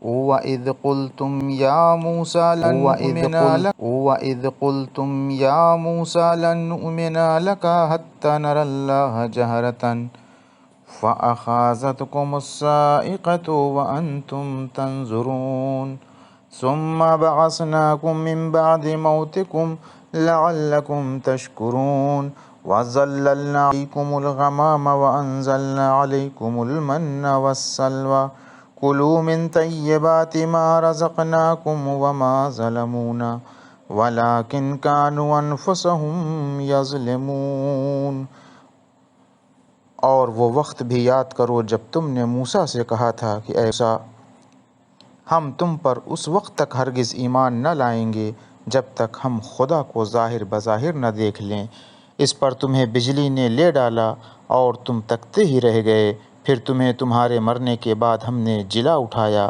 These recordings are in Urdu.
وَإِذْ قُلْتُمْ يَا مُوسَىٰ لَن نُّؤْمِنَ لَكَ حَتَّىٰ نَرَى اللَّهَ جَهْرَةً فَأَخَذَتْكُمُ الصَّاعِقَةُ وَأَنْتُمْ تَنظُرُونَ ثُمَّ بَعَثْنَاكُم مِّن بَعْدِ مَوْتِكُمْ لَعَلَّكُمْ تَشْكُرُونَ وَظَلَّلْنَا عَلَيْكُمُ الْغَمَامَ وَأَنزَلْنَا عَلَيْكُمُ الْمَنَّ وَالسَّلْوَىٰ كُلُوا مِن طَيِّبَاتِ مَا رَزَقْنَاكُمْ وَمَا ظَلَمُونَا وَلَٰكِن كَانُوا أَنفُسَهُمْ يَظْلِمُونَ۔ اور وہ وقت بھی یاد کرو جب تم نے موسیٰ سے کہا تھا کہ اے موسیٰ، ہم تم پر اس وقت تک ہرگز ایمان نہ لائیں گے جب تک ہم خدا کو ظاہر بظاہر نہ دیکھ لیں۔ اس پر تمہیں بجلی نے لے ڈالا اور تم تکتے ہی رہ گئے، پھر تمہیں تمہارے مرنے کے بعد ہم نے جلا اٹھایا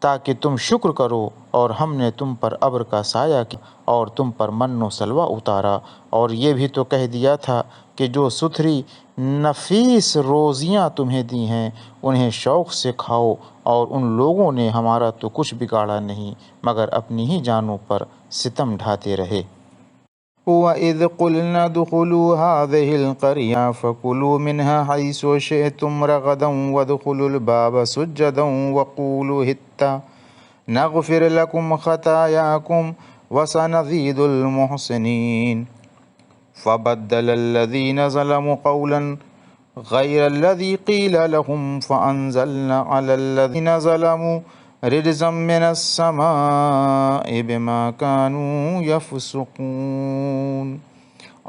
تاکہ تم شکر کرو، اور ہم نے تم پر ابر کا سایہ کیا اور تم پر من و سلوہ اتارا، اور یہ بھی تو کہہ دیا تھا کہ جو ستھری نفیس روزیاں تمہیں دی ہیں انہیں شوق سے کھاؤ، اور ان لوگوں نے ہمارا تو کچھ بگاڑا نہیں مگر اپنی ہی جانوں پر ستم ڈھاتے رہے۔ وَإِذْ قُلْنَا ادْخُلُوا هَٰذِهِ الْقَرْيَةَ فَكُلُوا مِنْهَا حَيْثُ شِئْتُمْ رَغَدًا وَادْخُلُوا الْبَابَ سُجَّدًا وَقُولُوا حِطَّةٌ نَغْفِرْ لَكُمْ خَطَايَاكُمْ وَسَنَزِيدُ الْمُحْسِنِينَ فَبَدَّلَ الَّذِينَ ظَلَمُوا قَوْلًا غَيْرَ الَّذِي قِيلَ لَهُمْ فَأَنزَلْنَا عَلَى الَّذِينَ ظَلَمُوا رِجْزًا مِّنَ السَّمَاءِ بِمَا كَانُوا يَفْسُقُونَ۔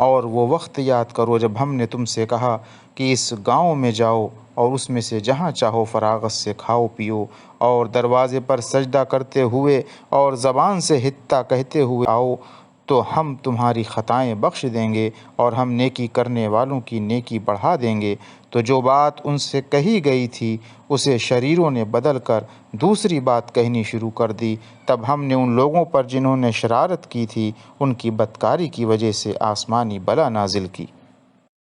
اور وہ وقت یاد کرو جب ہم نے تم سے کہا کہ اس گاؤں میں جاؤ اور اس میں سے جہاں چاہو فراغت سے کھاؤ پیو، اور دروازے پر سجدہ کرتے ہوئے اور زبان سے حطہ کہتے ہوئے آؤ تو ہم تمہاری خطائیں بخش دیں گے اور ہم نیکی کرنے والوں کی نیکی بڑھا دیں گے۔ تو جو بات ان سے کہی گئی تھی اسے شریروں نے بدل کر دوسری بات کہنی شروع کر دی، تب ہم نے ان لوگوں پر جنہوں نے شرارت کی تھی ان کی بدکاری کی وجہ سے آسمانی بلا نازل کی۔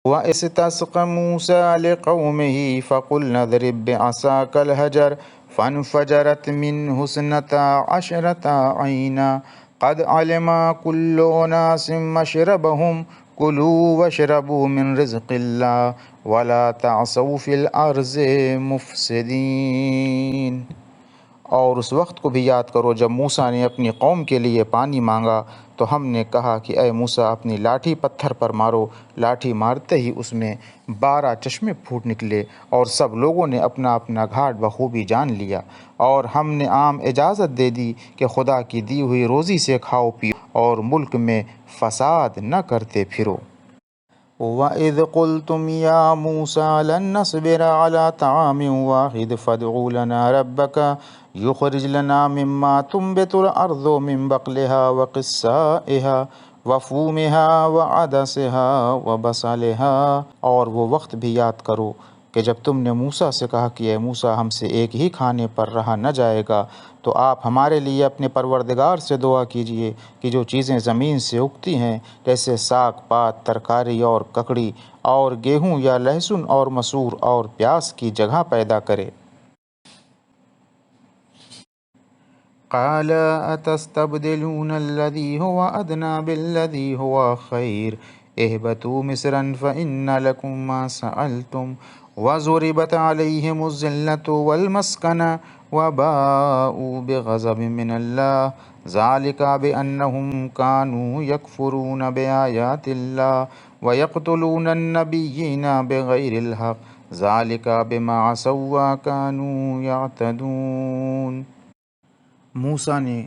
وَإِسْتَسْقَىٰ مُوسَىٰ لِقَوْمِهِ فَقُلْنَا اضْرِب بِّعَصَاكَ الْحَجَرَ فَانفَجَرَتْ مِنْهُ اثْنَتَا عَشْرَةَ عَيْنًا قَدْ عَلِمَ كُلُّ أُنَاسٍ مَّشْرَبَهُمْ كُلُوا وَاشْرَبُوا مِن رِّزْقِ اللَّهِ وَلَا تَعْثَوْا فِي الْأَرْضِ مُفْسِدِينَ۔ اور اس وقت کو بھی یاد کرو جب موسیٰ نے اپنی قوم کے لیے پانی مانگا تو ہم نے کہا کہ اے موسیٰ اپنی لاٹھی پتھر پر مارو، لاٹھی مارتے ہی اس میں 12 چشمے پھوٹ نکلے اور سب لوگوں نے اپنا اپنا گھاٹ بخوبی جان لیا، اور ہم نے عام اجازت دے دی کہ خدا کی دی ہوئی روزی سے کھاؤ پیو اور ملک میں فساد نہ کرتے پھرو۔ وَإِذْ قُلْتُمْ يَا مُوسَىٰ لَن نَّصْبِرَ عَلَىٰ طَعَامٍ وَاحِدٍ فَادْعُ لَنَا رَبَّكَ يُخْرِجْ لَنَا مِمَّا تُنبِتُ الْأَرْضُ مِن بَقْلِهَا وَقِثَّائِهَا وَفُومِهَا وَعَدَسِهَا وَبَصَلِهَا۔ اور وہ وقت بھی یاد کرو کہ جب تم نے موسیٰ سے کہا کہ اے موسیٰ ہم سے ایک ہی کھانے پر رہا نہ جائے گا، تو آپ ہمارے لیے اپنے پروردگار سے دعا کیجئے کہ جو چیزیں زمین سے اگتی ہیں جیسے ساگ پات، ترکاری اور ککڑی اور گیہوں یا لہسن اور مسور اور پیاز کی جگہ پیدا کرے۔ قَالَ أَتَسْتَبْدِلُونَ الَّذِي هُوَ أَدْنَىٰ بِالَّذِي هُوَ خَيْرٌ اهْبِطُوا مِصْرًا فَإِنَّ لَكُم مَّا سَأَلْتُمْ وَضُرِبَتْ عَلَيْهِمُ الذِّلَّةُ وَالْمَسْكَنَةُ وَبَاءُوا بِغَضَبٍ مِّنَ اللَّهِ ذَٰلِكَ بِأَنَّهُمْ كَانُوا يَكْفُرُونَ بِآيَاتِ اللَّهِ وَيَقْتُلُونَ النَّبِيِّينَ بِغَيْرِ الْحَقِّ ذَٰلِكَ بِمَا عَصَوا وَّكَانُوا يَعْتَدُونَ۔ موسیٰ نے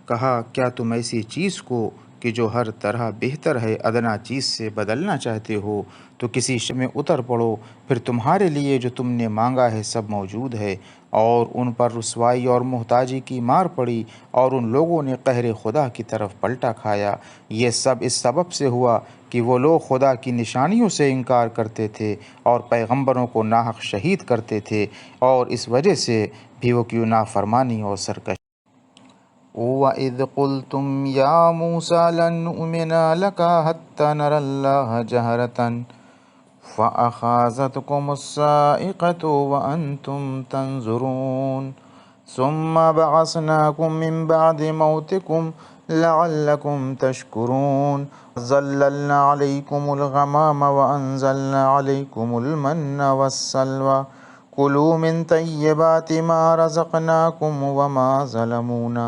کہا کیا تم ایسی چیز کو کہ جو ہر طرح بہتر ہے ادنا چیز سے بدلنا چاہتے ہو؟ تو کسی شک میں اتر پڑو، پھر تمہارے لیے جو تم نے مانگا ہے سب موجود ہے۔ اور ان پر رسوائی اور محتاجی کی مار پڑی اور ان لوگوں نے قہر خدا کی طرف پلٹا کھایا۔ یہ سب اس سبب سے ہوا کہ وہ لوگ خدا کی نشانیوں سے انکار کرتے تھے اور پیغمبروں کو ناحق شہید کرتے تھے، اور اس وجہ سے بھی وہ کیوں نافرمانی اور سرکشی۔ وَإِذْ قُلْتُمْ يَا مُوسَىٰ لَن نُّؤْمِنَ لَكَ حَتَّىٰ نَرَى اللَّهَ جَهْرَةً فَأَخَذَتْكُمُ الصَّاعِقَةُ وَأَنْتُمْ تَنظُرُونَ ثم بعثناكم من بعد موتكم لعلكم تشكرون ظللنا عليكم الغمام وأنزلنا عليكم المن والسلوى كلوا من طيبات ما رزقناكم وما ظلمونا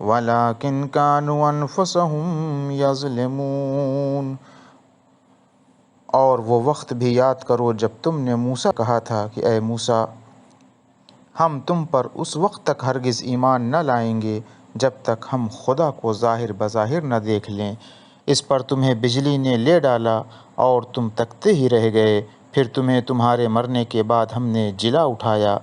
ولكن كانوا أنفسهم يظلمون۔ اور وہ وقت بھی یاد کرو جب تم نے موسیٰ کہا تھا کہ اے موسیٰ، ہم تم پر اس وقت تک ہرگز ایمان نہ لائیں گے جب تک ہم خدا کو ظاہر بظاہر نہ دیکھ لیں۔ اس پر تمہیں بجلی نے لے ڈالا اور تم تکتے ہی رہ گئے، پھر تمہیں تمہارے مرنے کے بعد ہم نے جلا اٹھایا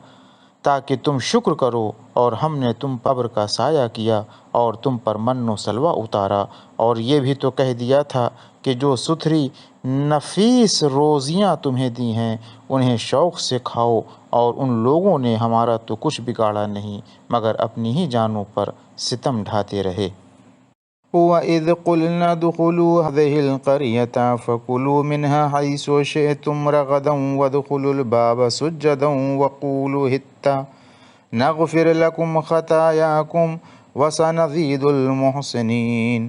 تاکہ تم شکر کرو، اور ہم نے تم پر ابر کا سایہ کیا اور تم پر من و سلوہ اتارا، اور یہ بھی تو کہہ دیا تھا کہ جو ستھری نفیس روزیاں تمہیں دی ہیں انہیں شوق سے کھاؤ، اور ان لوگوں نے ہمارا تو کچھ بگاڑا نہیں مگر اپنی ہی جانوں پر ستم ڈھاتے رہے۔ وَإِذْ قُلْنَا ادْخُلُوا هَٰذِهِ الْقَرْيَةَ فَكُلُوا مِنْهَا حَيْثُ شِئْتُمْ رَغَدًا وَادْخُلُوا الْبَابَ سُجَّدًا وَقُولُوا حِطَّةٌ نَغْفِرْ لَكُمْ خَطَايَاكُمْ وَسَنَزِيدُ الْمُحْسِنِينَ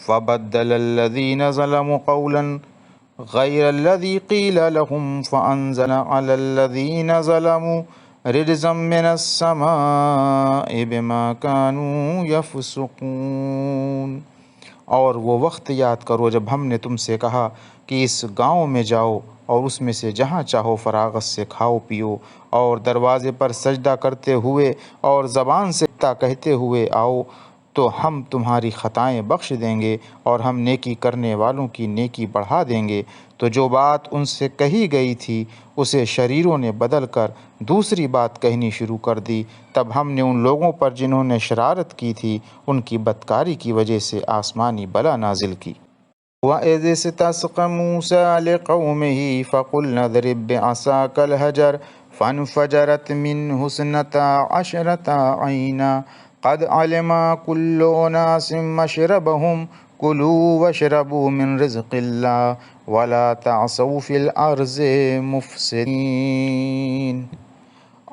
فَبَدَّلَ الَّذِينَ ظَلَمُوا قَوْلًا غَيْرَ الَّذِي قِيلَ لَهُمْ فَأَنزَلْنَا عَلَى الَّذِينَ ظَلَمُوا رِجْزًا مِّنَ السَّمَاءِ بِمَا كَانُوا يَفْسُقُونَ۔ اور وہ وقت یاد کرو جب ہم نے تم سے کہا کہ اس گاؤں میں جاؤ اور اس میں سے جہاں چاہو فراغت سے کھاؤ پیو، اور دروازے پر سجدہ کرتے ہوئے اور زبان سے کہتے ہوئے آؤ تو ہم تمہاری خطائیں بخش دیں گے اور ہم نیکی کرنے والوں کی نیکی بڑھا دیں گے۔ تو جو بات ان سے کہی گئی تھی اسے شریروں نے بدل کر دوسری بات کہنی شروع کر دی، تب ہم نے ان لوگوں پر جنہوں نے شرارت کی تھی ان کی بدکاری کی وجہ سے آسمانی بلا نازل کی۔ وَإِذِ اسْتَسْقَىٰ مُوسَىٰ لِقَوْمِهِ فَقُلْنَا اضْرِب بِّعَصَاكَ الْحَجَرَ فَانفَجَرَتْ مِنْهُ اثْنَتَا عَشْرَةَ عَيْنًا قَدْ عَلِمَ كُلُّ أُنَاسٍ مَّشْرَبَهُمْ كُلُوا وَاشْرَبُوا مِن رِّزْقِ اللَّهِ وَلَا تَعْثَوْا فِي الْأَرْضِ مُفْسِدِينَ۔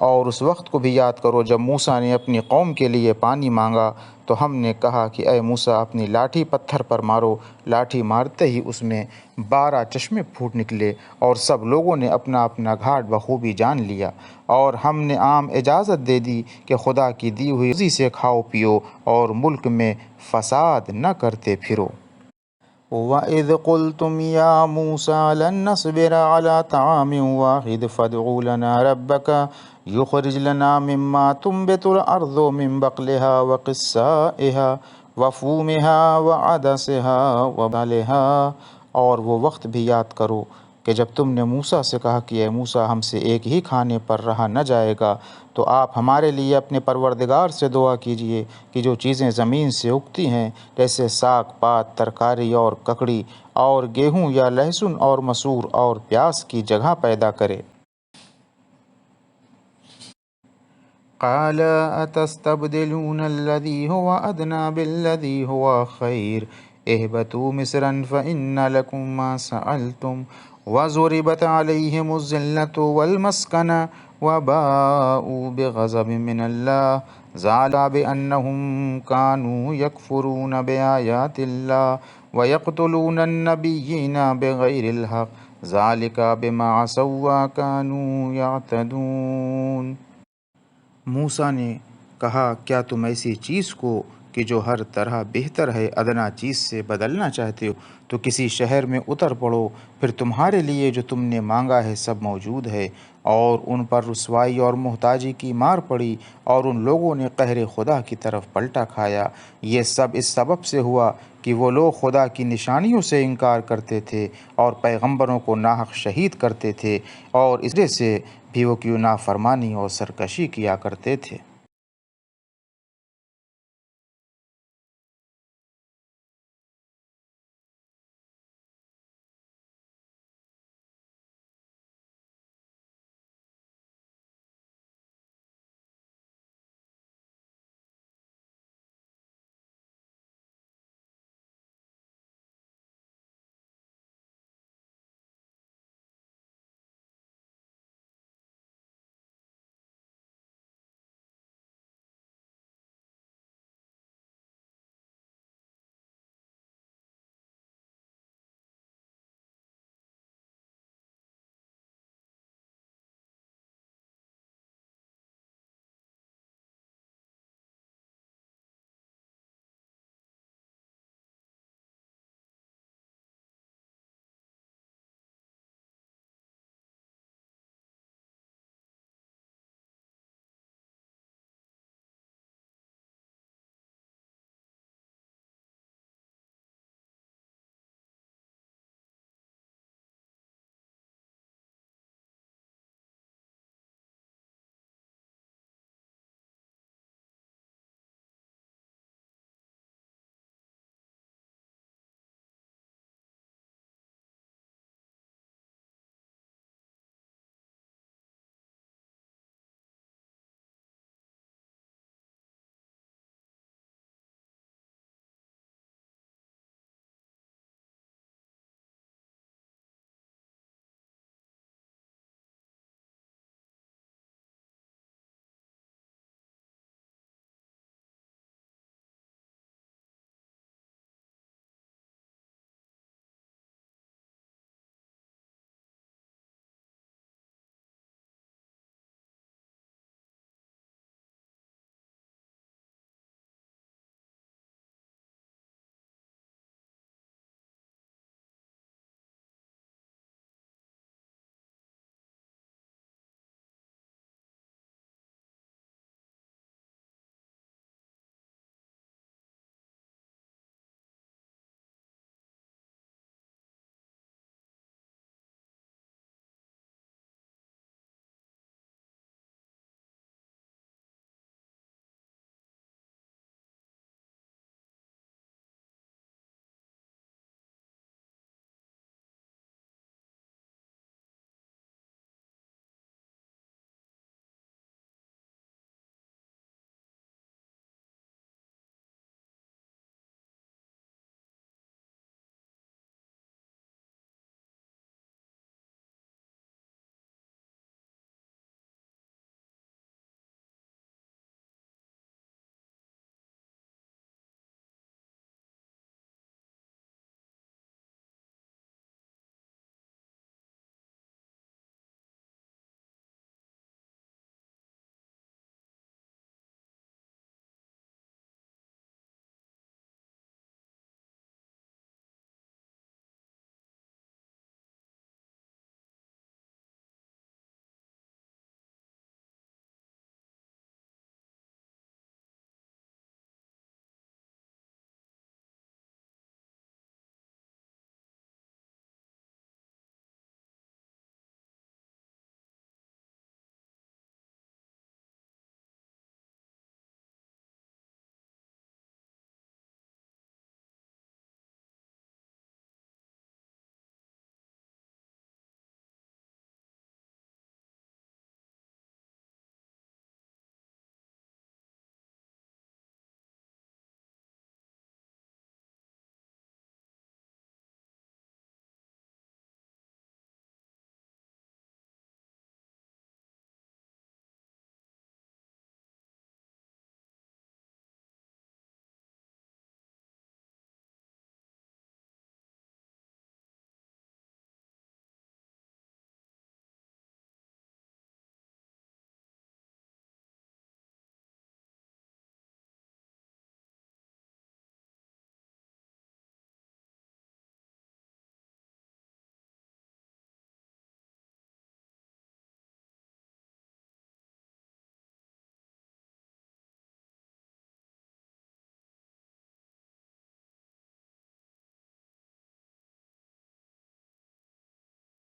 اور اس وقت کو بھی یاد کرو جب موسیٰ نے اپنی قوم کے لیے پانی مانگا تو ہم نے کہا کہ اے موسیٰ اپنی لاٹھی پتھر پر مارو، لاٹھی مارتے ہی اس میں 12 چشمے پھوٹ نکلے اور سب لوگوں نے اپنا اپنا گھاٹ بخوبی جان لیا، اور ہم نے عام اجازت دے دی کہ خدا کی دی ہوئی روزی سے کھاؤ پیو اور ملک میں فساد نہ کرتے پھرو۔ وَإِذْ قُلْتُمْ يَا مُوسَىٰ لَن نَّصْبِرَ عَلَىٰ طَعَامٍ وَاحِدٍ فَادْعُ لَنَا رَبَّكَ يُخْرِجْ لَنَا مِمَّا تُنبِتُ الْأَرْضُ مِن بَقْلِهَا وَقِثَّائِهَا وَفُومِهَا وَعَدَسِهَا وَبَصَلِهَا۔ اور وہ وقت بھی یاد کرو کہ جب تم نے موسیٰ سے کہا کہ اے موسیٰ ہم سے ایک ہی کھانے پر رہا نہ جائے گا، تو آپ ہمارے لیے اپنے پروردگار سے دعا کیجئے کہ جو چیزیں زمین سے اگتی ہیں جیسے ساگ پات، ترکاری اور ککڑی، اور گیہوں یا لہسن اور مسور اور پیاز کی جگہ پیدا کرے۔ قَالَ أَتَسْتَبْدِلُونَ الَّذِي هُوَ أَدْنَىٰ بِالَّذِي هُوَ خَيْرٌ اهْبِطُوا مِصْرًا فَإِنَّ لَكُم مَّا سَأَلْتُمْ وَضُرِبَتْ عَلَيْهِمُ الذِّلَّةُ وَالْمَسْكَنَةُ وَبَاءُوا بِغَضَبٍ مِّنَ اللَّهِ ذَٰلِكَ بِأَنَّهُمْ كَانُوا يَكْفُرُونَ بِآيَاتِ اللَّهِ وَيَقْتُلُونَ النَّبِيِّينَ بِغَيْرِ الْحَقِّ ذَٰلِكَ بِمَا عَصَوا وَّكَانُوا يَعْتَدُونَ۔ موسیٰ نے کہا کیا تم ایسی چیز کو کہ جو ہر طرح بہتر ہے ادنا چیز سے بدلنا چاہتے ہو؟ تو کسی شہر میں اتر پڑو، پھر تمہارے لیے جو تم نے مانگا ہے سب موجود ہے۔ اور ان پر رسوائی اور محتاجی کی مار پڑی اور ان لوگوں نے قہر خدا کی طرف پلٹا کھایا۔ یہ سب اس سبب سے ہوا کہ وہ لوگ خدا کی نشانیوں سے انکار کرتے تھے اور پیغمبروں کو ناحق شہید کرتے تھے، اور اس وجہ سے بھی وہ کیوں نافرمانی اور سرکشی کیا کرتے تھے۔